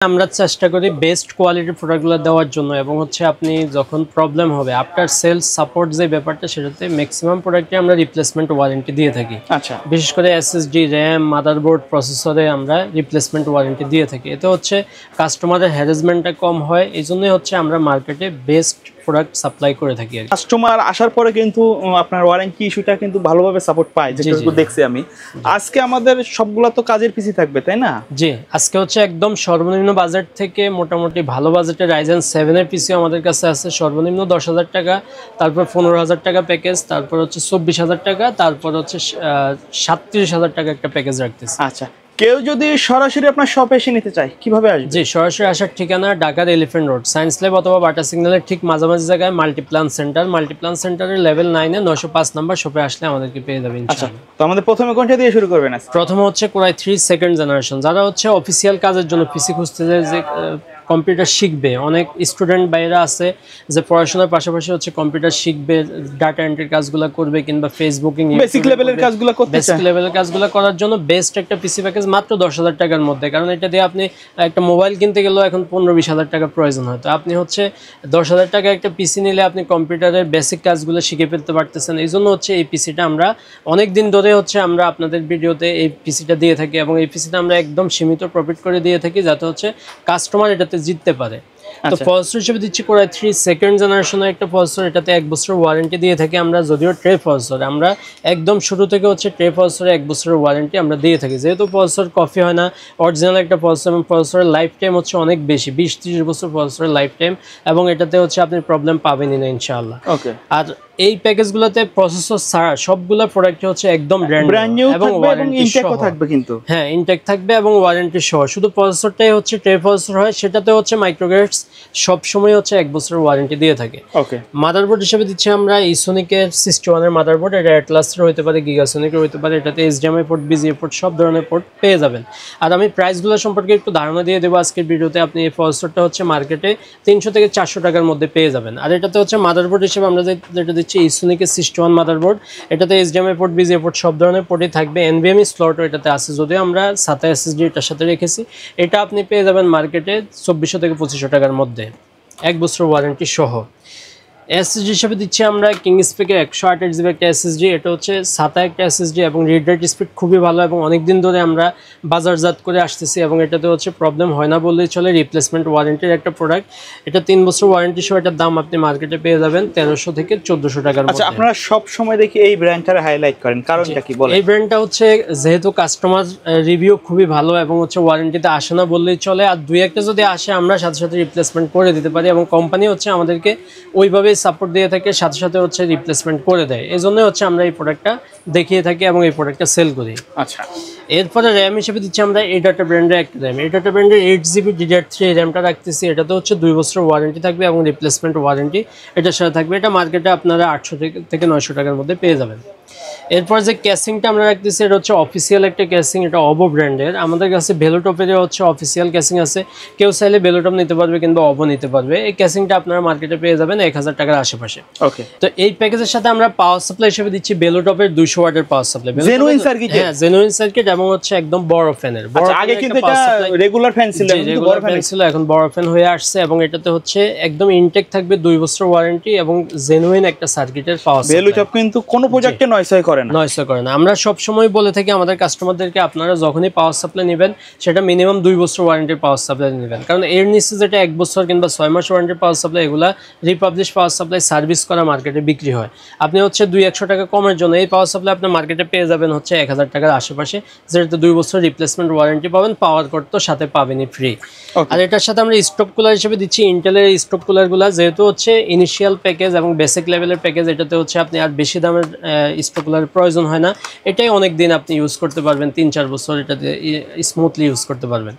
আমরা চেষ্টা করি বেস্ট কোয়ালিটির প্রোডাক্টগুলো দেওয়ার জন্য এবং হচ্ছে আপনি যখন প্রবলেম হবে আফটার সেলস সাপোর্ট যে ব্যাপারটা সেটাতে ম্যাক্সিমাম প্রোডাক্টে আমরা রিপ্লেসমেন্ট ওয়ারেন্টি দিয়ে থাকি। আচ্ছা, বিশেষ করে এসএসডি, র্যাম, মাদারবোর্ড, প্রসেসরে আমরা রিপ্লেসমেন্ট ওয়ারেন্টি দিয়ে থাকি। এতে হচ্ছে কাস্টমারের হ্যারাসমেন্টটা কম হয়, এই জন্যই হচ্ছে আমরা মার্কেটে বেস্ট প্রোডাক্ট সাপ্লাই করে থাকি। কাস্টমার আসার পরে কিন্তু আপনার ওয়ারেন্টি ইস্যুটা কিন্তু ভালোভাবে সাপোর্ট পায়, যেটা দেখছি আমি। আজকে আমাদের সবগুলা তো কাজের পিসি থাকবে, তাই না? জি, আজকে হচ্ছে একদম সর্বনিম্ন বাজেট থেকে মোটামুটি ভালো বাজেটের রাইজেন 7 এর পিসি আমাদের কাছে আছে। সর্বনিম্ন 10,000 টাকা, তারপর 15,000 টাকা প্যাকেজ, তারপর হচ্ছে 24,000 টাকা, তারপর হচ্ছে 37,000 টাকা একটা প্যাকেজ রাখতেছি। আচ্ছা, কেউ যদি সরাসরি আপনার শপে এসে নিতে চায় কিভাবে আসবে? জি, সরাসরি আসার ঠিকানা ঢাকার এলিফ্যান্ট রোড, সায়েন্স ল্যাব অথবা বাটা সিগন্যালের ঠিক মাঝামাঝি জায়গায় মাল্টিপ্লান সেন্টার। মাল্টিপ্লান সেন্টারের লেভেল 9 এ 905 নাম্বার শপে আসলে আমাদেরকে পেয়ে যাবেন ইনশাআল্লাহ। তো আমাদের প্রথমে কোনটা দিয়ে শুরু করবেন? প্রথমে হচ্ছে কোরাই 3 সেকেন্ড জেনারেশন। যারা হচ্ছে অফিসিয়াল কাজের জন্য পিসি খুঁজতেছে, যে কম্পিউটার শিখবে, অনেক স্টুডেন্ট বাইরে আছে যে পড়াশোনার পাশাপাশি হচ্ছে কম্পিউটার শিখবে, ডাটা এন্ট্রির কাজগুলো করবে কিংবা ফেসবুকিং বেসিক লেভেলের কাজগুলো করতে চায়। বেসিক লেভেলের কাজগুলো করার জন্য বেস্ট একটা পিসি প্যাকেজ মাত্র 10,000 টাকার মধ্যে। কারণ এটা দিয়ে আপনি একটা মোবাইল কিনতে গেলেও এখন 15-20 হাজার টাকা প্রয়োজন হয়। তো আপনি হচ্ছে 10,000 টাকা একটা পিসি নিলে আপনি কম্পিউটারের বেসিক কাজগুলো শিখে ফেলতে পারতেছেন। এই জন্য হচ্ছে এই পিসিটা আমরা অনেক দিন ধরে হচ্ছে আমরা আপনাদের ভিডিওতে এই পিসিটা দিয়ে থাকি এবং এই পিসিটা আমরা একদম সীমিত প্রফিট করে দিয়ে থাকি, যাতে হচ্ছে কাস্টমার এটাতে জিততে পারে। তো প্রসেসর হিসেবে দিচ্ছি কোরাই 3 সেকেন্ড জেনারেশনের একটা প্রসেসর। এটাতে 1 বছরের ওয়ারেন্টি দিয়ে থাকি আমরা। যদিও ট্রে প্রসেসর, আমরা একদম শুরু থেকে হচ্ছে ট্রে প্রসেসরে 1 বছরের ওয়ারেন্টি আমরা দিয়ে থাকি। যেহেতু প্রসেসর কপি হয় না, অরিজিনাল একটা প্রসেসর এবং প্রসেসরের লাইফ টাইম হচ্ছে অনেক বেশি, 20-30 বছর প্রসেসরের লাইফ টাইম, এবং এটাতে হচ্ছে আপনি প্রবলেম পাবেনই না ইনশাআল্লাহ। ওকে। আর এই প্যাকেজগুলোতে প্রসেসর ছাড়া সবগুলো প্রোডাক্ট হচ্ছে একদম ব্র্যান্ড নিউ এবং ওয়ারেন্টি সহ থাকবে কিন্তু। হ্যাঁ, ইনটেক থাকবে এবং ওয়ারেন্টি সহ। শুধু প্রসেসরটাই হচ্ছে ট্রে প্রসেসর হয়, সেটাতে হচ্ছে মাইক্রোগ্রেডস সব সময় হচ্ছে 1 বছরের ওয়ারেন্টি দিয়ে থাকে। ওকে। মাদারবোর্ড হিসেবে দিচ্ছি আমরা ইসোনিকের 61 এর মাদারবোর্ড। এটা অ্যাটলাসের হতে পারে, গিগাসোনিকের হতে পারে। এটাতে HDMI পোর্ট, BGA পোর্ট সব ধরনের পোর্ট পেয়ে যাবেন। আর আমি প্রাইসগুলো সম্পর্কে একটু ধারণা দিয়ে দেবো আজকের ভিডিওতে। আপনি এই প্রসেসরটা হচ্ছে মার্কেটে 300 থেকে 400 টাকার মধ্যে পেয়ে যাবেন। আর এটাতে হচ্ছে মাদারবোর্ড হিসেবে আমরা যেটা দিচ্ছি ইসোনিকের 61 মাদারবোর্ড। এটাতে HDMI পোর্ট, BGA পোর্ট সব ধরনের পোর্টই থাকবে। NVMe স্লটও এটাতে আছে, যদিও আমরা SATA SSD এটার সাথে রেখেছি। এটা আপনি পেয়ে যাবেন মার্কেটে 2400 থেকে 2500 টাকার মধ্যে, 1 বছর ওয়ারেন্টি সহ। এসএসডি হিসেবে দিচ্ছি আমরা কিংস্পেকের 128 জিবি একটা এসএসডি। এটা হচ্ছে SATA একটা এসএসডি এবং রিড রাইট স্পিড খুবই ভালো এবং অনেক দিন ধরে আমরা বাজারজাত করে আসতেছি এবং এটাতে হচ্ছে প্রবলেম হয় না বললেই চলে। রিপ্লেসমেন্ট ওয়ারেন্টির একটা প্রোডাক্ট। এটা 3 বছর ওয়ারেন্টি সহ। এটার দাম আপনি মার্কেটে পেয়ে যাবেন 1300 থেকে 1400 টাকার মধ্যে। আচ্ছা, আপনারা সব সময় দেখি এই ব্র্যান্ডটার হাইলাইট করেন, কারণটা কি বলেন? এই ব্র্যান্ডটা হচ্ছে যেহেতু কাস্টমার রিভিউ খুবই ভালো এবং হচ্ছে ওয়ারেন্টিতে আসে না বললেই চলে। আর দুই একটা যদি আসে আমরা সাথে সাথে রিপ্লেসমেন্ট করে দিতে পারি এবং কোম্পানি হচ্ছে আমাদেরকে ওইভাবে সাপোর্ট দিয়ে থাকে, সাথে সাথে হচ্ছে রিপ্লেসমেন্ট করে দেয়। এই জন্য হচ্ছে আমরা এই প্রোডাক্টটা দেখিয়ে থাকি এবং এই প্রোডাক্টটা সেল করি। আচ্ছা, এরপরে র্যাম হিসেবে দিচ্ছি আমরা এডাটা ব্র্যান্ডের একটা র্যাম। এডাটা ব্র্যান্ডের 8GB DDR3 র্যামটা রাখতেছি। এটাতে হচ্ছে 2 বছরের ওয়ারেন্টি থাকবে এবং রিপ্লেসমেন্ট ওয়ারেন্টি এটার সাথে থাকবে। এটা মার্কেটে আপনারা 800 থেকে 900 টাকার মধ্যে পেয়ে যাবেন। এরপর যে ক্যাসিংটা আমরা রাখতেছি এটা হচ্ছে অফিসিয়াল একটা ক্যাসিং, এটা অবো ব্র্যান্ডের। আমাদের কাছে ভেলোটপের হচ্ছে অফিসিয়াল ক্যাসিং আছে, কেউ চাইলে ভেলোটপ নিতে পারবে কিংবা অবো নিতে পারবে। এই ক্যাসিংটা আপনারা মার্কেটে পেয়ে যাবেন 1000 টাকার আশেপাশে। ওকে। তো এই প্যাকেজের সাথে আমরা পাওয়ার সাপ্লাই হিসেবে দিচ্ছি ভেলোটপের 200 ওয়াটের পাওয়ার সাপ্লাই। Genuine circuit. হ্যাঁ, জেনুইন সার্কিট এবং হচ্ছে একদম বড় ফ্যানের। আগে কিন্তু এটা রেগুলার ফ্যান ছিল, রেগুলার ফ্যান ছিল, এখন বড় ফ্যান হয়ে আসছে এবং এটাতে হচ্ছে একদম ইনটেক থাকবে, 2 বছর ওয়ারেন্টি এবং জেনুইন একটা সার্কিটের পাওয়ার সাপ্লাই। ভেলোটপ কিন্তু কোনো প্রজেক্টে নয়সই করে না, নয়সই করে না। আমরা সব সময় বলে থাকি আমাদের কাস্টমারদেরকে, আপনারা যখনই পাওয়ার সাপ্লাই নেবেন সেটা মিনিমাম 2 বছর ওয়ারেন্টির পাওয়ার সাপ্লাই নেবেন। কারণ এর নিচে যেটা 1 বছর কিংবা 6 মাস ওয়ারেন্টির পাওয়ার সাপ্লাই, এগুলা রিপাবলিশ পাওয়ার সাপ্লাই সার্ভিস করা মার্কেটে বিক্রি হয়। আপনি হচ্ছে 200-100 টাকা কমের জন্য এই পাওয়ার সাপ্লাই আপনার মার্কেটে পেয়ে যাবেন হচ্ছে 1000 টাকার আশেপাশে, যেটাতে 2 বছর রিপ্লেসমেন্ট ওয়ারেন্টি পাবেন, পাওয়ার কোড তো সাথে পাবেনই ফ্রি। আর এটার সাথে আমরা স্টপ কুলার হিসেবে দিচ্ছি ইন্টেলের স্টপ কুলারগুলো। যেহেতু হচ্ছে ইনিশিয়াল প্যাকেজ এবং বেসিক লেভেলের প্যাকেজ, এটাতে হচ্ছে আপনি আর বেশি দামের স্টপ কুলারের প্রয়োজন হয় না। এটাই অনেক দিন আপনি ইউজ করতে পারবেন, 3-4 বছর এটাতে স্মুথলি ইউজ করতে পারবেন।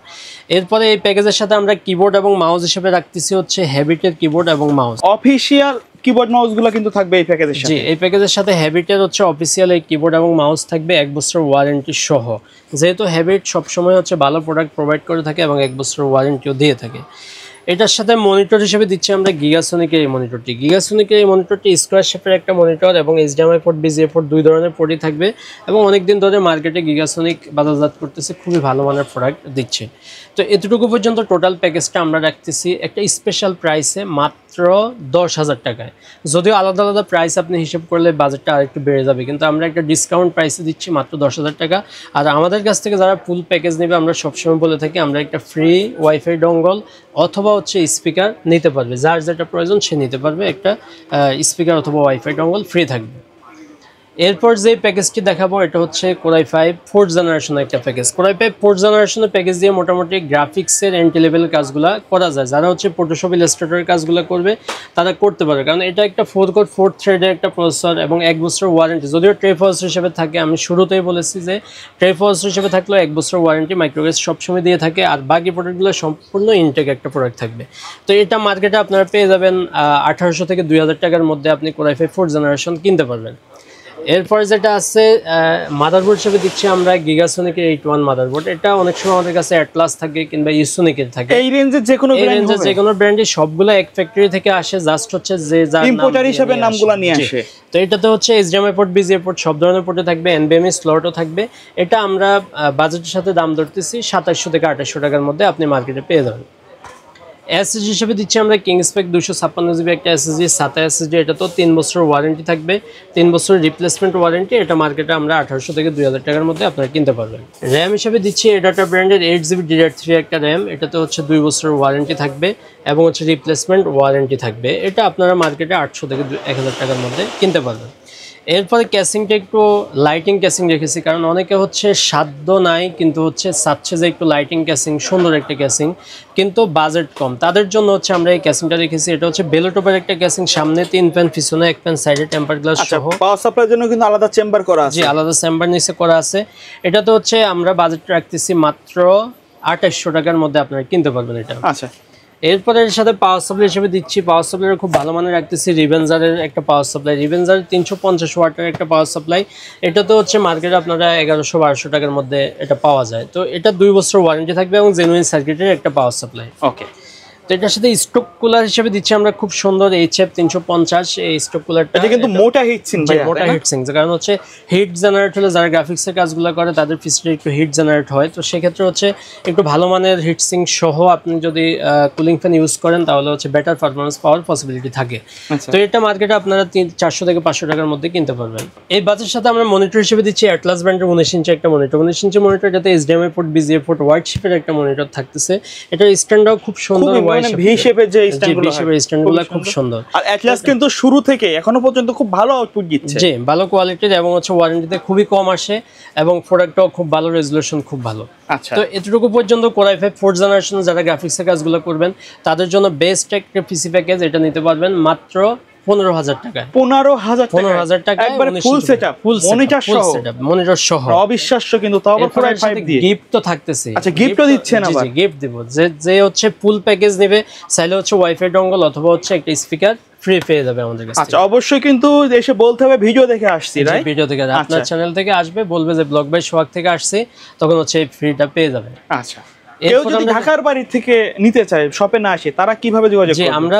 এরপরে এই প্যাকেজের সাথে আমরা কিবোর্ড এবং মাউস হিসেবে রাখতেছি হচ্ছে হ্যাবিটের কিবোর্ড এবং মাউস। অফিশিয়াল কিবোর্ড মাউসগুলো কিন্তু থাকবে এই প্যাকেজের সাথে। জি, এই প্যাকেজের সাথে হ্যাবিটের হচ্ছে অফিসিয়াল এই কিবোর্ড এবং মাউস থাকবে 1 বছর ওয়ারেন্টি সহ। যেহেতু হ্যাবিট সবসময় হচ্ছে ভালো প্রোডাক্ট প্রোভাইড করে থাকে এবং 1 বছর ওয়ারেন্টিও দিয়ে থাকে। এটার সাথে মনিটর হিসেবে দিচ্ছি আমরা গিগাসনিকের এই মনিটরটি। গিগাসনিকের এই মনিটরটি স্কোয়ার শেপের একটা মনিটর এবং HDMI পোর্ট BGA পোর্ট দুই ধরনের পোর্টই থাকবে এবং অনেকদিন ধরে মার্কেটে গিগাসনিক বাজারজাত করতেছে, খুবই ভালো মানের প্রোডাক্ট দিচ্ছে। তো এতটুকু পর্যন্ত টোটাল প্যাকেজটা আমরা রাখতেছি একটা স্পেশাল প্রাইসে মাত্র 10,000 টাকায়। যদিও আলাদা আলাদা প্রাইস আপনি হিসেব করলে বাজেটটা আরেকটু বেড়ে যাবে, কিন্তু আমরা একটা ডিসকাউন্ট প্রাইসে দিচ্ছি মাত্র 10,000 টাকা। আর আমাদের কাছ থেকে যারা ফুল প্যাকেজ নেবে আমরা সবসময় বলে থাকি আমরা একটা ফ্রি ওয়াইফাই ডঙ্গল অথবা হচ্ছে স্পিকার নিতে পারবে, যার যেটা প্রয়োজন সে নিতে পারবে। একটা স্পিকার অথবা ওয়াইফাই ডঙ্গল ফ্রি থাকবে। এরপর যে প্যাকেজটি দেখাবো এটা হচ্ছে Core i5 4th জেনারেশনের একটা প্যাকেজ। Core i5 4th জেনারেশনের প্যাকেজ দিয়ে মোটামুটি গ্রাফিক্সের এন্ট্রি লেভেলের কাজগুলো করা যায়। যারা হচ্ছে ফটোশপ ইলাস্ট্রেটরের কাজগুলো করবে তারা করতে পারে, কারণ এটা একটা 4 কোর 4 থ্রেডের একটা প্রসেসর এবং 1 বছর ওয়ারেন্টি। যদিও ট্রে প্রসেসর হিসেবে থাকে, আমি শুরুতেই বলেছি যে ট্রে প্রসেসর হিসেবে থাকলেও 1 বছর ওয়ারেন্টি মাইক্রোওয়েভ সবসময় দিয়ে থাকে, আর বাকি প্রোডাক্টগুলো সম্পূর্ণ ইনটেক একটা প্রোডাক্ট থাকবে। তো এটা মার্কেটে আপনারা পেয়ে যাবেন 1800 থেকে 2000 টাকার মধ্যে আপনি Core i5 4th জেনারেশন কিনতে পারবেন। এরপরে যেটা আছে মাদারবোর্ড হিসেবে দিচ্ছি আমরা গিগাসনিকের 81 মাদারবোর্ড। এটা অনেক সময় আমাদের কাছে অ্যাটলাস থাকে কিংবা ইসোনিকের থাকে, এই রেঞ্জের যে কোনো ব্র্যান্ডের সবগুলো এক ফ্যাক্টরি থেকে আসে, জাস্ট হচ্ছে যে যার ইম্পোর্টার হিসেবে নামগুলো নিয়ে আসে। তো এটাতে হচ্ছে HDMI পোর্ট BGA পোর্ট সব ধরনের পোর্টে থাকবে, NVMe স্লটও থাকবে। এটা আমরা বাজেটের সাথে দাম ধরতেছি 2700 থেকে 2800 টাকার মধ্যে আপনি মার্কেটে পেয়ে যাবেন। এসএসডি হিসেবে দিচ্ছি আমরা কিংসপেক 256GB একটা এসএসডি, SATA এসএসডি। এটা তো 3 বছর ওয়ারেন্টি থাকবে, 3 বছর রিপ্লেসমেন্ট ওয়ারেন্টি। এটা মার্কেটে আমরা 1800 থেকে 2000 টাকার মধ্যে আপনারা কিনতে পারবেন। র্যাম হিসেবে দিচ্ছি এডাটা ব্র্যান্ডের 8GB DDR3 একটা র্যাম। এটাতে হচ্ছে 2 বছর ওয়ারেন্টি থাকবে এবং হচ্ছে রিপ্লেসমেন্ট ওয়ারেন্টি থাকবে। এটা আপনারা মার্কেটে 800 থেকে 1000 টাকার মধ্যে কিনতে পারবেন। এরপরে ক্যাসিংটা একটু লাইটিং ক্যাসিং রেখেছি, কারণ অনেকে হচ্ছে সাধ্য নাই কিন্তু হচ্ছে চাচ্ছে যে একটু লাইটিং ক্যাসিং, সুন্দর একটা ক্যাসিং, কিন্তু বাজেট কম, তাদের জন্য হচ্ছে আমরা এই ক্যাসিংটা রেখেছি। এটা হচ্ছে বেলোটপের একটা ক্যাসিং, সামনে 3 প্যান, পিছনে 1 প্যান, সাইডে টেম্পার গ্লাস সহ। পাওয়ার সাপ্লাইয়ের জন্য কিন্তু আলাদা চেম্বার করা আছে। জি, আলাদা চেম্বার নিচে করা আছে। এটাতে হচ্ছে আমরা বাজেট রাখতেছি মাত্র 2800 টাকার মধ্যে আপনারা কিনতে পারবেন এটা। আচ্ছা, এরপরে এর সাথে পাওয়ার সাপ্লাই হিসেবে দিচ্ছি, পাওয়ার সাপ্লাইয়ের খুব ভালো মানের রাখতেছি রিভেঞ্জারের একটা পাওয়ার সাপ্লাই। রিভেঞ্জারের 350 ওয়াটের একটা পাওয়ার সাপ্লাই। এটা তো হচ্ছে মার্কেটে আপনারা 1100-1200 টাকার মধ্যে এটা পাওয়া যায়। তো এটা 2 বছর ওয়ারেন্টি থাকবে এবং জেনুইন সার্কিটের একটা পাওয়ার সাপ্লাই। ওকে। তো এটার সাথে স্টক কুলার হিসেবে দিচ্ছি আমরা খুব সুন্দর HF 350। এই স্টক কুলারটা এটা কিন্তু মোটা হিট সিঙ্ক ভাই, মোটা হিট সিঙ্ক, কারণ হচ্ছে হিট জেনারেট হলে যারা গ্রাফিক্সের কাজগুলো করে তাদের পিছনে একটু হিট জেনারেট হয়। তো সেক্ষেত্রে হচ্ছে একটু ভালো মানের হিট সিঙ্ক সহ আপনি যদি কুলিং ফ্যান ইউজ করেন তাহলে হচ্ছে বেটার পারফরমেন্স পাওয়ার পসিবিলিটি থাকে। তো এটা মার্কেটে আপনারা 400 থেকে 500 টাকার মধ্যে কিনতে পারবেন। এই বাজেটের সাথে আমরা মনিটর হিসেবে দিচ্ছি অ্যাটলাস ব্র্যান্ডের 19 ইঞ্চি একটা মনিটর। 19 ইঞ্চি মনিটর, যাতে HDMI port BGA port wide শেপের একটা মনিটর থাকতেছে। এটার স্ট্যান্ডটাও খুব সুন্দর, ভি শেপের যে স্ট্যান্ডগুলো খুব সুন্দর। আর অ্যাটলাস কিন্তু শুরু থেকে এখনো পর্যন্ত খুব ভালো আউটপুট দিচ্ছে। জি, ভালো কোয়ালিটির এবং হচ্ছে ওয়ারেন্টিতে খুবই কম আসে এবং প্রোডাক্টটাও খুব ভালো, রেজুলেশন খুব ভালো। আচ্ছা, তো এতটুকু পর্যন্ত Core i5 4th জেনারেশন যারা গ্রাফিক্সের কাজগুলো করবেন তাদের জন্য বেস্ট একটা পিসি প্যাকেজ। এটা নিতে পারবেন মাত্র 15,000 টাকায়। 15,000 টাকা একবারে ফুল সেটআপ, মনিটর সহ অবিশ্বাস্য। কিন্তু তাও আবার Core i5 দিয়ে গিফট তো থাকতেছে। আচ্ছা, গিফটও দিচ্ছেন আবার? জি, গিফট দেব। যে হচ্ছে ফুল প্যাকেজ নেবে চাইলে হচ্ছে ওয়াইফাই ডঙ্গল অথবা হচ্ছে একটা স্পিকার ফ্রি পেয়ে যাবে আমাদের কাছে। আচ্ছা, অবশ্যই কিন্তু এসে বলতে হবে ভিডিও দেখে আসছি, রাইট? ভিডিও দেখে আপনার চ্যানেল থেকে আসবে, বলবে যে ব্লগ বাই সোহাগ থেকে আসছে, তখন হচ্ছে এই ফ্রিটা পেয়ে যাবে। আচ্ছা, কেউ যদি ঢাকার বাড়ি থেকে নিতে চায়, শপে না আসে, তারা কিভাবে যোগাযোগ করবে? আমরা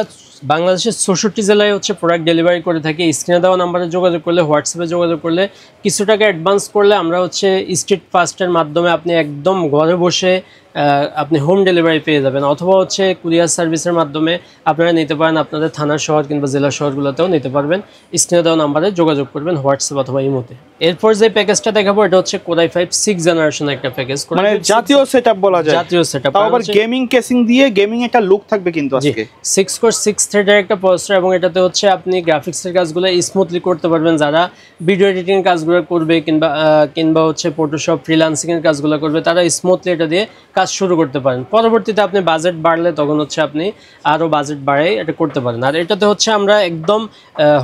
বাংলাদেশের 64 জেলায় হচ্ছে প্রোডাক্ট ডেলিভারি করে থাকি। স্ক্রিনে দেওয়া নাম্বারে যোগাযোগ করলে, হোয়াটসঅ্যাপে যোগাযোগ করলে, কিছু টাকা অ্যাডভান্স করলে আমরা হচ্ছে স্ট্রিট ফাস্টের মাধ্যমে আপনি একদম ঘরে বসে আপনি হোম ডেলিভারি পেয়ে যাবেন, অথবা হচ্ছে কুরিয়ার সার্ভিসের মাধ্যমে আপনারা নিতে পারেন। আপনাদের থানার শহর কিংবা জেলা শহরগুলোতেও নিতে পারবেন। স্ক্রিনে দেওয়া নাম্বারে যোগাযোগ করবেন হোয়াটসঅ্যাপ অথবা ইমোতে। এরপর যে প্যাকেজটা দেখাবো এটা হচ্ছে Core i5 6th জেনারেশন একটা প্যাকেজ, মানে জাতীয় সেটআপ বলা যায়। জাতীয় সেটআপ, তাও আবার গেমিং কেসিং দিয়ে, গেমিং একটা লুক থাকবে কিন্তু আজকে। 6 কোর 6 থ্রেডের একটা প্রসেসর এবং এটাতে হচ্ছে আপনি গ্রাফিক্সের কাজগুলো স্মুথলি করতে পারবেন। যারা ভিডিও এডিটিং এর কাজগুলো করবে কিংবা হচ্ছে ফটোশপ ফ্রিল্যান্সিং এর কাজগুলো করবে, তারা স্মুথলি এটা দিয়ে কাজ শুরু করতে পারেন। পরবর্তীতে আপনি বাজেট বাড়লে তখন হচ্ছে আপনি আরো বাজেট বাড়াই এটা করতে পারেন। আর এটাতে হচ্ছে আমরা একদম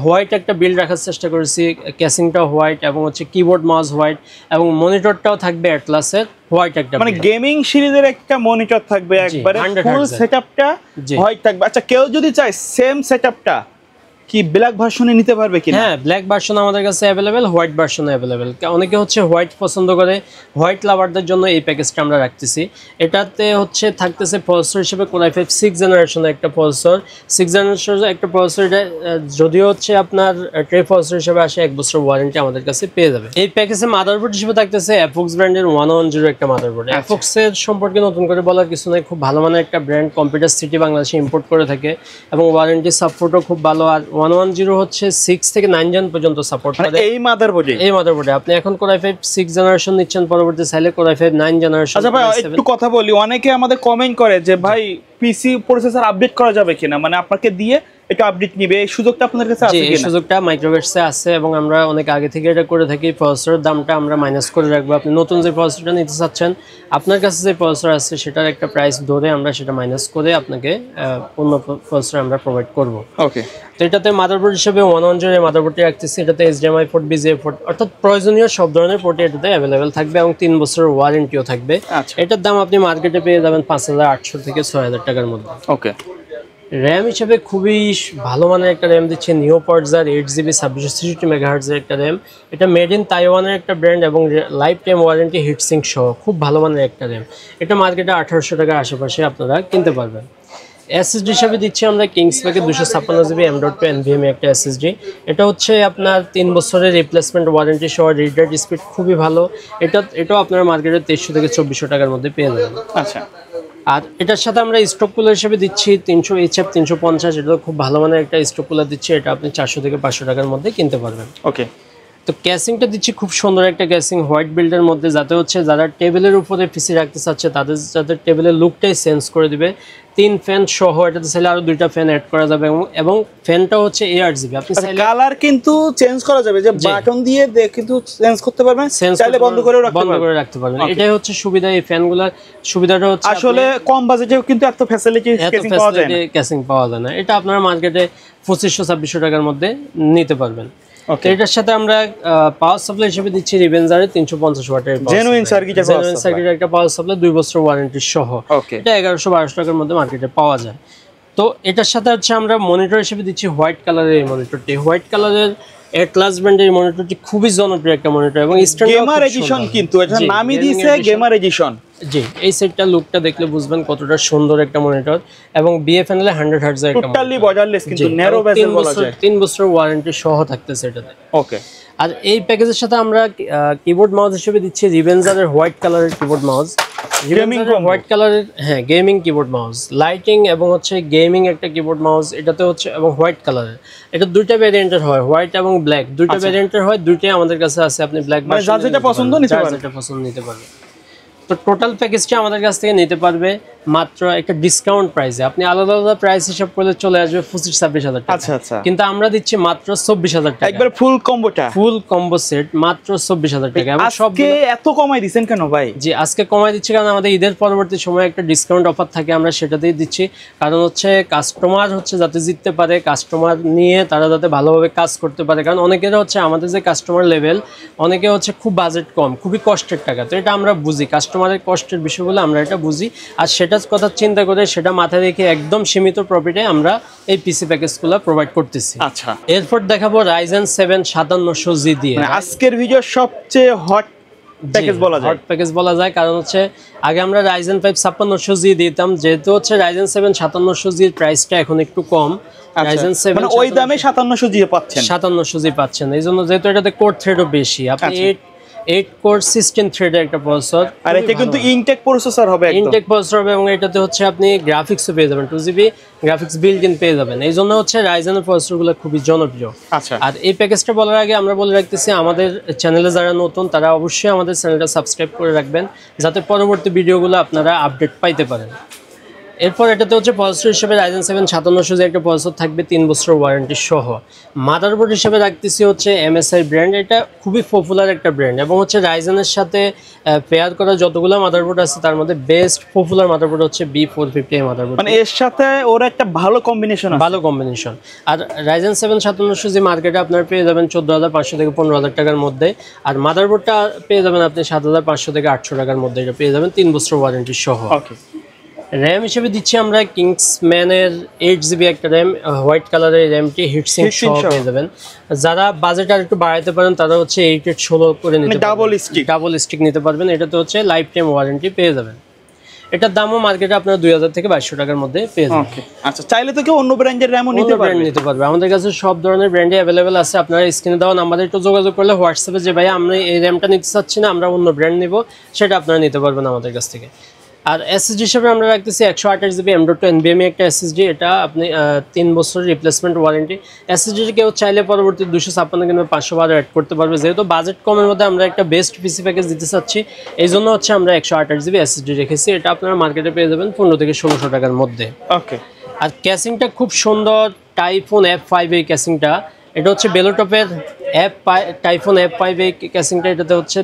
হোয়াইট একটা বিল্ড রাখার চেষ্টা করেছি, ক্যাসিংটাও হোয়াইট এবং হচ্ছে কিবোর্ড মাউস হোয়াইট এবং মনিটরটাও থাকবে অ্যাটলাসের হোয়াইট একটা, মানে গেমিং সিরিজের একটা মনিটর থাকবে, একবারে ফুল সেটআপটা হোয়াইট থাকবে। আচ্ছা, কেউ যদি চায় সেম সেটআপটা কি ব্ল্যাক ভার্সনে নিতে পারবে কিনা? হ্যাঁ, ব্ল্যাক ভার্সন আমাদের কাছে অ্যাভেলেবেল, হোয়াইট ভার্সন অ্যাভেলেবেল। অনেকে হচ্ছে হোয়াইট পছন্দ করে, হোয়াইট লাভারদের জন্য এই প্যাকেজটা আমরা রাখতেছি। এটাতে হচ্ছে থাকতেছে প্রসেসর হিসেবে Core i5 6 জেনারেশনের একটা প্রসেসর, 6 জেনারেশনের একটা প্রসেসর। এটা যদিও হচ্ছে আপনার ট্রে প্রসেসর হিসেবে আসে, 1 বছর ওয়ারেন্টি আমাদের কাছে পেয়ে যাবে। এই প্যাকেজে মাদারবোর্ড হিসেবে থাকতেছে অ্যাপক্স ব্র্যান্ডের 110 একটা মাদারবোর্ড। অ্যাপক্স এর সম্পর্কে নতুন করে বলার কিছু নাই, খুব ভালো মানের একটা ব্র্যান্ড, কম্পিউটার সিটি বাংলাদেশে ইম্পোর্ট করে থাকে এবং ওয়ারেন্টি সাপোর্টও খুব ভালো। আর 110 হচ্ছে 6 থেকে 9 জন পর্যন্ত সাপোর্ট করে এই মাদারবোর্ডে। আপনি এখন Core i5 6 জেনারেশন নিচ্ছেন, পরবর্তী চাইলে Core i5 9 জেনারেশন। আচ্ছা ভাই, একটু কথা বলি, অনেকে আমাদের কমেন্ট করে যে ভাই পিসি প্রসেসর আপডেট করা যাবে কিনা, মানে আপনাকে দিয়ে একটু আপডেট নিবে, এই সুযোগটা আপনাদের কাছে আছে কিনা? এই সুযোগটা মাইক্রোভেটসে আছে এবং আমরা অনেক আগে থেকে এটা করে থাকি। প্রসেসরের দামটা আমরা মাইনাস করে রাখবো। আপনি নতুন যে প্রসেসরটা নিতে চাচ্ছেন, আপনার কাছে যে প্রসেসর আছে সেটার একটা প্রাইস ধরে আমরা সেটা মাইনাস করে আপনাকে অন্য প্রসেসর আমরা প্রোভাইড করব। ওকে। তো এটাতে মাদারবোর্ড হিসেবে 110 এর মাদারবোর্ডটি রাখতেছি। এটাতে HDMI পোর্ট, BGA পোর্ট, অর্থাৎ প্রয়োজনীয় সব ধরনের পোর্ট এটাতে অ্যাভেলেবেল থাকবে এবং 3 বছরের ওয়ারেন্টিও থাকবে। এটার দাম আপনি মার্কেটে পেয়ে যাবেন 5800 থেকে 6000 টাকার মধ্যে। ওকে। র্যাম হিসেবে খুবই ভালো মানের একটা র্যাম দিচ্ছে নিওপডজার 8GB 2663 মেগাহার্টজের একটা র্যাম। এটা মেড ইন তাইওয়ানের একটা ব্র্যান্ড এবং লাইফ টাইম ওয়ারেন্টি হিটসিঙ্ক সহ খুব ভালো মানের একটা র্যাম। এটা মার্কেটে 1800 টাকার আশেপাশে আপনারা কিনতে পারবেন। এসএসডি হিসাবে দিচ্ছি আমরা কিংসপ্যাকের 256GB M.2 NVMe একটা এসএসডি। এটা হচ্ছে আপনার 3 বছরের রিপ্লেসমেন্ট ওয়ারেন্টি সহ, রিড রাইট স্পিড খুবই ভালো। এটাও আপনারা মার্কেটে 2300 থেকে 2400 টাকার মধ্যে পেয়ে যাবেন। আচ্ছা। আর এটার সাথে আমরা স্টক কুলার হিসেবে দিচ্ছি 300 HF 350। এটা খুব ভালো মানের একটা স্টক কুলার দিচ্ছি। এটা আপনি 400 থেকে 500 টাকার মধ্যে কিনতে পারবেন। ওকে। তো ক্যাসিংটা দিচ্ছি খুব সুন্দর একটা ক্যাসিং, হোয়াইট বিল্ডের মধ্যে, যাতে হচ্ছে যারা টেবিলের উপরে পিসি রাখতে চাচ্ছে তাদের যাতে টেবিলের লুকটাই চেঞ্জ করে দিবে। 3 ফ্যান সহ, এটাতে চাইলে আরো 2টা ফ্যান অ্যাড করা যাবে এবং ফ্যানটা হচ্ছে ARGB। আপনি চাইলে কালার কিন্তু চেঞ্জ করা যাবে, যে বাটন দিয়ে কিন্তু চেঞ্জ করতে পারবেন, চাইলে বন্ধ করে রাখতে পারবেন। এটাই হচ্ছে সুবিধা এই ফ্যানগুলোর। সুবিধাটা হচ্ছে আসলে কম বাজেটেও কিন্তু এত ফ্যাসিলিটি ক্যাসিং পাওয়া যায় না। এটা আপনারা মার্কেটে 2500-2600 টাকার মধ্যে নিতে পারবেন। এটার সাথে আমরা পাওয়ার সাপ্লাই হিসেবে দিচ্ছি রিভেঞ্জারের 350 ওয়াটের জেনুইন সার্কিটের একটা পাওয়ার সাপ্লাই 2 বছর ওয়ারেন্টি সহ। এটা 1100-1200 টাকার মধ্যে মার্কেটে পাওয়া যায়। তো এটার সাথে হচ্ছে আমরা মনিটর হিসেবে দিচ্ছি হোয়াইট কালারের এই মনিটরটি। হোয়াইট কালারের এটলাস ব্র্যান্ডের মনিটরটি খুবই জনপ্রিয় একটা মনিটর এবং গেমার এডিশন, কিন্তু এটা নামই দিয়েছে গেমার এডিশন। জি, এই সেটটা লুকটা দেখলে বুঝবেন কতটা সুন্দর একটা মনিটর এবং বিএফএনএল 100 হার্টজ এর একটা টোটালি বর্ডারলেস, কিন্তু ন্যারো বেজেল বলা যায়। 3 বছর ওয়ারেন্টি সহ থাকতেছে এটাতে। ওকে। আর এই প্যাকেজের সাথে আমরা কিবোর্ড মাউস হিসেবে দিচ্ছি রিভেঞ্জারের হোয়াইট কালারের কিবোর্ড মাউস। হোয়াইট কালারের গেমিং কিবোর্ড মাউস, লাইটিং এবং হচ্ছে গেমিং একটা কিবোর্ড মাউস। এটাতে হচ্ছে এবং হোয়াইট কালারের। এটা 2টা ভ্যারিয়েন্টের হয়, হোয়াইট এবং ব্ল্যাক 2টা ভ্যারিয়েন্টের হয়। 2টাই আমাদের কাছে আছে। আপনি ব্ল্যাক মানে যার যেটা পছন্দ নিতে পারবেন। তো টোটাল প্যাকেজটা আমাদের কাছ থেকে নিতে পারবে মাত্র একটা ডিসকাউন্ট প্রাইসে। আপনি আলাদা আলাদা প্রাইস হিসাব করলে চলে আসবে 25-26 হাজার টাকা। আচ্ছা। কিন্তু আমরা দিচ্ছি মাত্র 24 হাজার টাকা, একবার ফুল কম্বো সেট মাত্র 24 হাজার টাকা। এবং আজকে এত কমাই দিবেন কেন ভাই? জি, আজকে কমাই দিচ্ছি কারণ আমাদের ঈদের পরবর্তী সময় একটা ডিসকাউন্ট অফার থাকে, আমরা সেটাতেই দিচ্ছি। কারণ হচ্ছে কাস্টমার হচ্ছে যাতে জিততে পারে, কাস্টমার নিয়ে তারা যাতে ভালোভাবে কাজ করতে পারে। কারণ অনেকের হচ্ছে আমাদের যে কাস্টমার লেভেল, অনেকে হচ্ছে খুব বাজেট কম, খুবই কষ্টের টাকা। তো এটা আমরা বুঝি, কাস্টমারের কষ্টের বিষয়গুলো আমরা এটা বুঝি। আর সেটার কথা চিন্তা করে সেটা মাথায় রেখে একদম সীমিত প্রফিটে আমরা এই পিসি প্যাকেজগুলো প্রোভাইড করতেছি। আচ্ছা, এরপর দেখাবো Ryzen 7 5700G দিয়ে। আজকের ভিডিওর সবচেয়ে হট প্যাকেজ বলা যায়, হট প্যাকেজ বলা যায়। কারণ হচ্ছে আগে আমরা Ryzen 5 5600G দিতাম, যেহেতু হচ্ছে Ryzen 7 5700G এর প্রাইসটা এখন একটু কম। Ryzen 7 মানে ওই দামে 5700G পাচ্ছেন, 5700G পাচ্ছেন। এইজন্য যেহেতু এটাতে কোর থ্রেডও বেশি, আপনি 8 কোর 16 থ্রেডের একটা প্রসেসর। আর এটা কিন্তু ইনটেক প্রসেসর হবে, একদম ইনটেক প্রসেসর হবে এবং এটাতে হচ্ছে আপনি গ্রাফিক্সও পেয়ে যাবেন, 2GB গ্রাফিক্স বিল্ট ইন পেয়ে যাবেন। এই জন্য হচ্ছে রাইজেনের প্রসেসরগুলো খুবই জনপ্রিয়। আচ্ছা, আর এই প্যাকেজটা বলার আগে আমরা বলে রাখতেছি, আমাদের চ্যানেলে যারা নতুন তারা অবশ্যই আমাদের চ্যানেলটা সাবস্ক্রাইব করে রাখবেন, যাতে পরবর্তী ভিডিওগুলো আপনারা আপডেট পাইতে পারেন। এরপর এটাতে হচ্ছে প্রসেসর হিসেবে Ryzen 7 5700G একটা প্রসেসর থাকবে 3 বছর ওয়ারেন্টি সহ। মাদারবোর্ড হিসেবে রাখতেছি হচ্ছে MSI ব্র্যান্ড। এটা খুবই পপুলার একটা ব্র্যান্ড এবং হচ্ছে রাইজেনের সাথে পেয়ার করা যতগুলো মাদারবোর্ড আছে তার মধ্যে বেস্ট পপুলার মাদারবোর্ড হচ্ছে B450 মাদারবোর্ড। মানে এর সাথে ওর একটা ভালো কম্বিনেশন আছে, ভালো কম্বিনেশন। আর Ryzen 7 5700G মার্কেটে আপনারা পেয়ে যাবেন 14500 থেকে 15000 টাকার মধ্যে। আর মাদারবোর্ডটা পেয়ে যাবেন আপনি 7500 থেকে 800 টাকার মধ্যে। এটা পেয়ে যাবেন 3 বছর ওয়ারেন্টি সহ। ওকে। র্যাম হিসেবে দিচ্ছি আমরা কিংসম্যানের 8GB একটা র্যাম, হোয়াইট কালারের র্যামটি হিটসিঙ্ক সহ পেয়ে যাবেন। যারা বাজেট আর একটু বাড়াতে পারেন তারা হচ্ছে 8/16 করে নিতে পারবেন, ডাবল স্টিক নিতে পারবেন। এটাতে হচ্ছে লাইফ টাইম ওয়ারেন্টি পেয়ে যাবেন। এটার দামও মার্কেটে আপনারা 2000 থেকে 2200 টাকার মধ্যে পেয়ে যাবেন। আচ্ছা, চাইলে তো কেউ অন্য ব্র্যান্ডের র্যামও নিতে পারবে। আমাদের কাছে সব ধরনের ব্র্যান্ডে अवेलेबल আছে। আপনারা স্ক্রিনে দেওয়া নাম্বারে একটু যোগাযোগ করলে হোয়াটসঅ্যাপে যে ভাই আমরা এই র্যামটা নিতে চাচ্ছি না, আমরা অন্য ব্র্যান্ড নিব, সেটা আপনারা নিতে পারবেন আমাদের কাছ থেকে। আর এসএসডি হিসেবে আমরা রাখতেছি 128GB M.2 NVMe একটা এসএসডি। এটা আপনি 3 বছর রিপ্লেসমেন্ট ওয়ারেন্টি। এসএসডি কেউ চাইলে পরবর্তী 256 কিংবা 512 অ্যাড করতে পারবে। যেহেতু বাজেট কমের মধ্যে আমরা একটা বেস্ট পিসি প্যাকেজ দিতে চাচ্ছি, এই জন্য হচ্ছে আমরা 128GB এসএসডি রেখেছি। এটা আপনারা মার্কেটে পেয়ে যাবেন 15 থেকে 1600 টাকার মধ্যে। ওকে। আর ক্যাসিংটা খুব সুন্দর, টাইফুন F5 এই ক্যাসিংটা। এটা হচ্ছে বেলোটপের টাইফুন F5 এই ক্যাসিংটা। এটাতে হচ্ছে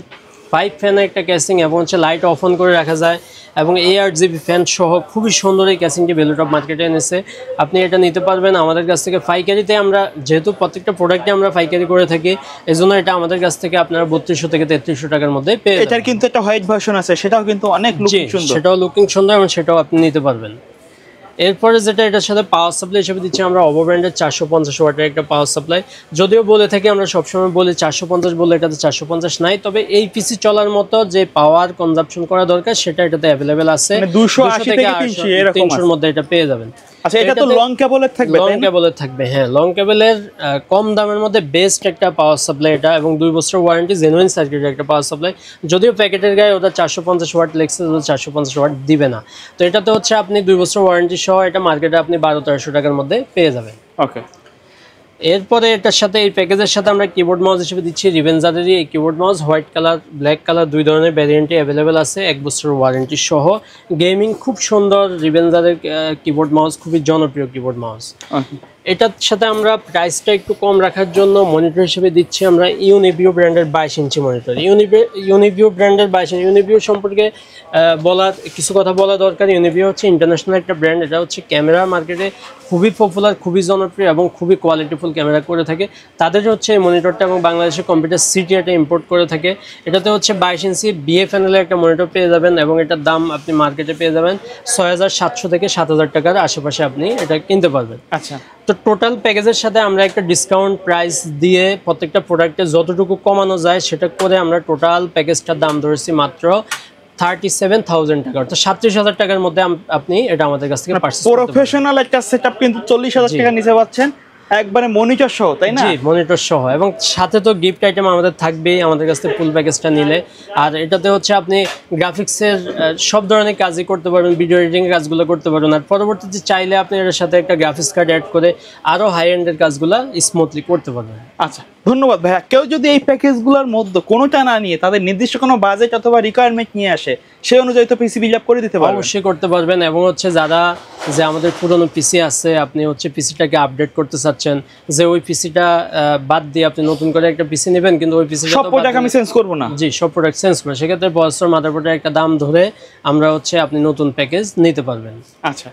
5 ফ্যানের একটা ক্যাসিং এবং হচ্ছে লাইট অফ অন করে রাখা যায় এবং 8GB ফ্যান সহ খুবই সুন্দর এই ক্যাসিংটি বেলোটপ মার্কেটে এনেছে। আপনি এটা নিতে পারবেন আমাদের কাছ থেকে পাইকারিতে। আমরা যেহেতু প্রত্যেকটা প্রোডাক্টে আমরা পাইকারি করে থাকি, এই জন্য এটা আমাদের কাছ থেকে আপনারা 3200 থেকে 3300 টাকার মধ্যে পেয়ে যাবেন। এটার কিন্তু একটা হোয়াইট ভার্সন আছে, সেটাও কিন্তু অনেক লুকিং সুন্দর। সেটাও লুকিং সুন্দর এবং সেটাও আপনি নিতে পারবেন। এরপরে যেটা এটার সাথে পাওয়ার সাপ্লাই হিসেবে দিচ্ছি আমরা অভো ব্র্যান্ডের 450 ওয়াটের একটা পাওয়ার সাপ্লাই। যদিও বলে থাকি আমরা সবসময় বলি 450 বলে, এটাতে 450 নাই, তবে এই পিসি চলার মতো যে পাওয়ার কনজাম্পশন করা দরকার সেটা এটাতে অ্যাভেলেবেল আছে। 280 থেকে 300 এরকম 300 এর মধ্যে এটা পেয়ে যাবেন। আচ্ছা, এটা তো লং কেবলের থাকবে, লং কেবলের থাকবে। হ্যাঁ, লং কেবলের কম দামের মধ্যে বেস্ট একটা পাওয়ার সাপ্লাই এটা, এবং 2 বছর ওয়ারেন্টি, জেনুইন সার্কিটের একটা পাওয়ার সাপ্লাই। যদিও প্যাকেটের গায়ে ওটা 450 ওয়াট লেখছে, 450 ওয়াট দিবে না। তো এটাতে হচ্ছে আপনি 2 বছর ওয়ারেন্টি সহ এটা মার্কেটে আপনি 1200-1300 টাকার মধ্যে পেয়ে যাবেন। ওকে। এরপরে এটার সাথে এই প্যাকেজের সাথে আমরা কিবোর্ড মাউস হিসেবে দিচ্ছি রিভেঞ্জারেরই এই keyboard mouse. White colour, black colour, 2 ধরনের ভ্যারিয়েন্টে অ্যাভেলেবেল আছে, 1 বছর ওয়ারেন্টি সহ। গেমিং খুব সুন্দর রিভেঞ্জারের কিবোর্ড মাউস, খুবই জনপ্রিয় কিবোর্ড মাউস। এটার সাথে আমরা প্রাইসটা একটু কম রাখার জন্য মনিটর হিসেবে দিচ্ছি আমরা ইউনিভিউ ব্র্যান্ডের 22 ইঞ্চি মনিটর। ইউনিভিউ ব্র্যান্ডের 22 ইঞ্চি। ইউনিভিউ সম্পর্কে কিছু কথা বলা দরকার। ইউনিভিউ হচ্ছে ইন্টারন্যাশনাল একটা ব্র্যান্ড। এটা হচ্ছে ক্যামেরা মার্কেটে খুবই পপুলার, খুবই জনপ্রিয় এবং খুবই কোয়ালিটিফুল ক্যামেরা করে থাকে। তাদের হচ্ছে এই মনিটরটা, এবং বাংলাদেশের কম্পিউটার সিটি এটা ইম্পোর্ট করে থাকে। এটাতে হচ্ছে 22 ইঞ্চি BFNL একটা মনিটর পেয়ে যাবেন, এবং এটার দাম আপনি মার্কেটে পেয়ে যাবেন 6700 থেকে 7000 টাকার আশেপাশে আপনি এটা কিনতে পারবেন। আচ্ছা, তো টোটাল প্যাকেজের সাথে আমরা একটা ডিসকাউন্ট প্রাইস দিয়ে প্রত্যেকটা প্রোডাক্টে যতটুকু কমানো যায় সেটা করে আমরা টোটাল প্যাকেজটার দাম ধরেছি মাত্র 37,000 টাকা, অর্থাৎ 37,000 টাকার মধ্যে আপনি এটা আমাদের কাছ থেকে পারচেজ করতে পারবেন। প্রফেশনাল একটা সেটআপ কিন্তু 40,000 টাকা নিচে পাচ্ছেন, একবারে মনিটর সহ, তাই না? জি, মনিটর সহ, এবং সাথে তো গিফট আইটেম আমাদের থাকবেই আমাদের কাছ থেকে ফুল প্যাকেজটা নিলে। আর এটাতে হচ্ছে আপনি গ্রাফিক্সের সব ধরনের কাজই করতে পারবেন, ভিডিও এডিটিং এর কাজগুলো করতে পারবেন। আর পরবর্তীতে চাইলে আপনি এর সাথে একটা গ্রাফিক্স কার্ড অ্যাড করে আরো হাই এন্ডের কাজগুলো স্মুথলি করতে পারবেন। আচ্ছা, ধন্যবাদ ভাইয়া। কেউ যদি এই প্যাকেজগুলোর মধ্যে কোনোটা না নিয়ে তাদের নির্দিষ্ট কোনো বাজেট অথবা রিকোয়ারমেন্ট নিয়ে আসে, সেই অনুযায়ী তো পিসি বিল্ড আপ করে দিতে পারবেন। অবশ্যই করতে পারবেন। এবং হচ্ছে যারা যে আমাদের পুরনো পিসি আছে, আপনি হচ্ছে পিসিটাকে আপডেট করতে চাচ্ছেন, যে ওই পিসিটা বাদ দিয়ে আপনি নতুন করে একটা পিসি নেবেন, কিন্তু ওই পিসিটা সব প্রোডাক্ট আমি চেঞ্জ করব না। জি, সব প্রোডাক্ট চেঞ্জ করব। সেক্ষেত্রে প্রসেসর, মাদারবোর্ডের একটা দাম ধরে আমরা হচ্ছে আপনি নতুন প্যাকেজ নিতে পারবেন। আচ্ছা,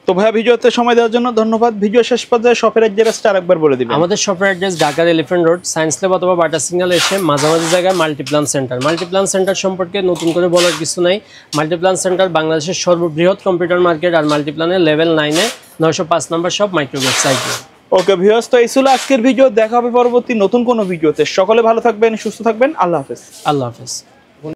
তো ভাইয়া ভিডিওতে সময় দেওয়ার জন্য ধন্যবাদ। ভিডিও শেষ পর্যায়ে শপের অ্যাড্রেসটা আরেকবার বলে দিবেন। আমাদের শপের অ্যাড্রেস ঢাকার এলিফ্যান্ট রোড, সায়েন্স ল্যাব অথবা বাটার সিগন্যাল এসে মাঝামাঝি জায়গায় মাল্টিপ্লান সেন্টার। মাল্টিপ্লান সেন্টার সম্পর্কে নতুন করে বলার কিছু নাই। মাল্টিপ্লান সেন্টার বাংলাদেশের সর্ববৃহৎ কম্পিউটার মার্কেট, আর মাল্টিপ্লানের লেভেল 9-এ 905 নম্বর শপ, মাইক্রোওয়েভ সাইটে। ওকে ভিউয়ার্স, তো এই ছিল আজকের ভিডিও। দেখা হবে পরবর্তী নতুন কোনো ভিডিওতে। সকলে ভালো থাকবেন, সুস্থ থাকবেন। আল্লাহ হাফেজ। আল্লাহ হাফেজ।